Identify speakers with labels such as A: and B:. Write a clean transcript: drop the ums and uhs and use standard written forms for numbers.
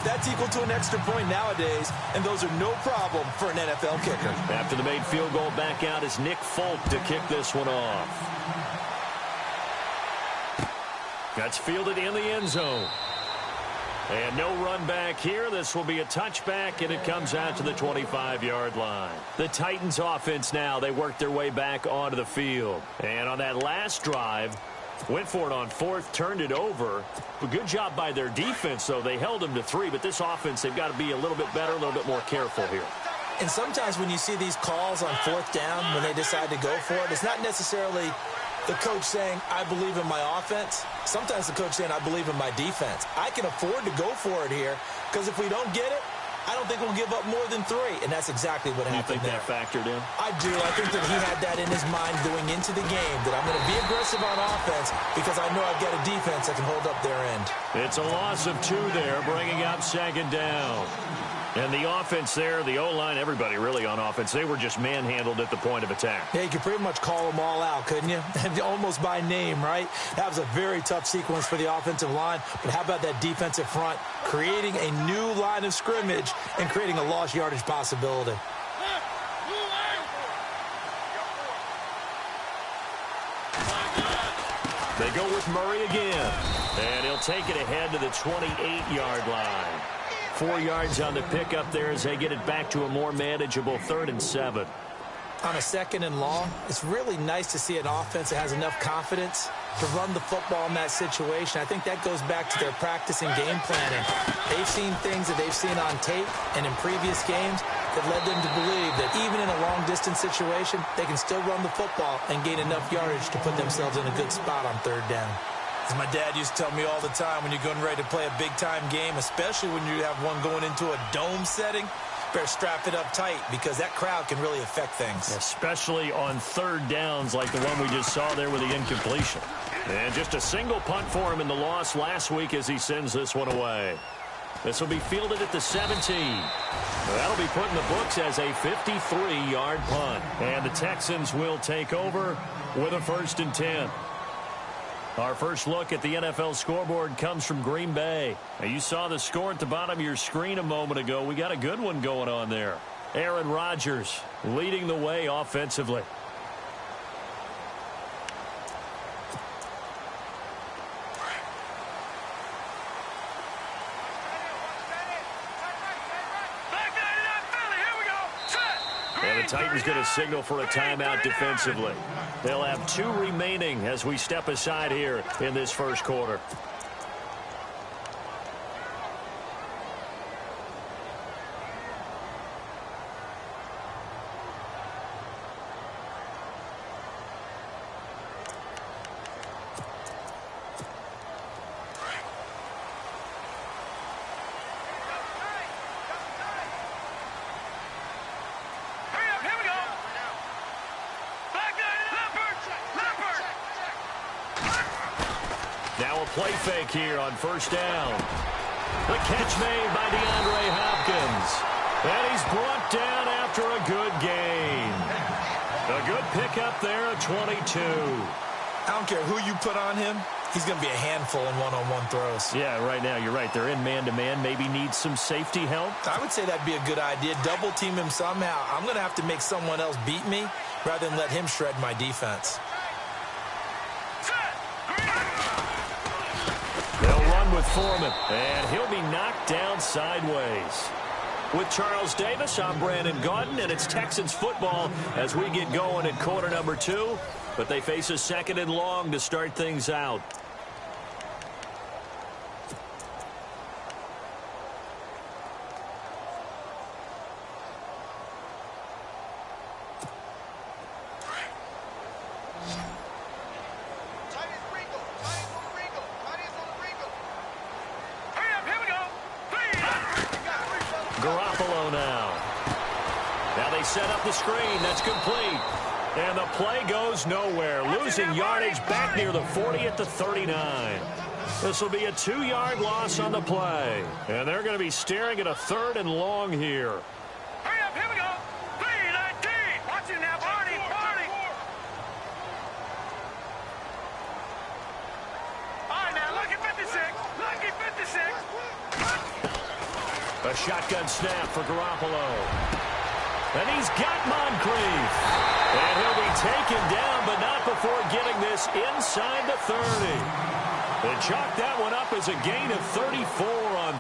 A: That's equal to an extra point nowadays, and those are no problem for an NFL kicker.
B: After the made field goal, back out is Nick Folk to kick this one off. That's fielded in the end zone. And no run back here. This will be a touchback, and it comes out to the 25-yard line. The Titans offense now, they work their way back onto the field. And on that last drive, went for it on fourth, turned it over. A good job by their defense, though. They held them to 3, but this offense, they've got to be a little bit better, a little bit more careful here.
A: And sometimes when you see these calls on fourth down, when they decide to go for it, it's not necessarily the coach saying, I believe in my offense. Sometimes the coach saying, I believe in my defense. I can afford to go for it here because if we don't get it, I don't think we'll give up more than 3. And that's exactly what happened there.
B: You think that factored in?
A: I do. I think that he had that in his mind going into the game, that I'm going to be aggressive on offense because I know I've got a defense that can hold up their end.
B: It's a loss of 2 there, bringing up second down. And the offense there, the O-line, everybody really on offense, they were just manhandled at the point of attack.
A: Yeah, you could pretty much call them all out, couldn't you? Almost by name, right? That was a very tough sequence for the offensive line. But how about that defensive front creating a new line of scrimmage and creating a lost yardage possibility?
B: They go with Murray again. And he'll take it ahead to the 28-yard line. 4 yards on the pickup there as they get it back to a more manageable 3rd and 7.
A: On a 2nd and long, it's really nice to see an offense that has enough confidence to run the football in that situation. I think that goes back to their practice and game planning. They've seen things that they've seen on tape and in previous games that led them to believe that even in a long-distance situation, they can still run the football and gain enough yardage to put themselves in a good spot on 3rd down. As my dad used to tell me all the time, when you're getting ready to play a big-time game, especially when you have one going into a dome setting, better strap it up tight because that crowd can really affect things.
B: Especially on 3rd downs like the one we just saw there with the incompletion. And just a single punt for him in the loss last week as he sends this one away. This will be fielded at the 17. That'll be put in the books as a 53-yard punt. And the Texans will take over with a 1st and 10. Our first look at the NFL scoreboard comes from Green Bay. Now, you saw the score at the bottom of your screen a moment ago. We got a good one going on there. Aaron Rodgers leading the way offensively. And the Titans get a signal for a timeout defensively. They'll have 2 remaining as we step aside here in this first quarter. Play fake here on 1st down. The catch made by DeAndre Hopkins. And he's brought down after a good gain. A good pickup there at 22.
A: I don't care who you put on him. He's going to be a handful in one-on-one throws.
B: Yeah, right now, you're right. They're in man-to-man. Maybe needs some safety help.
A: I would say that'd be a good idea. Double team him somehow. I'm going to have to make someone else beat me rather than let him shred my defense.
B: With Foreman, and he'll be knocked down sideways. With Charles Davis, I'm Brandon Gaudin, and it's Texans football as we get going at quarter number 2, but they face a 2nd and long to start things out. Set up the screen. That's complete. And the play goes nowhere. Losing yardage back near the 40 at the 39. This will be a 2-yard loss on the play. And they're going to be staring at a 3rd and long here.
C: Hurry up, here we go. 3-19. Watch it now, party. All right, now, look at 56. Look at 56.
B: A shotgun snap for Garoppolo. And he's got Moncrief. And he'll be taken down, but not before getting this inside the 30. They chalk that one up as a gain of 34 on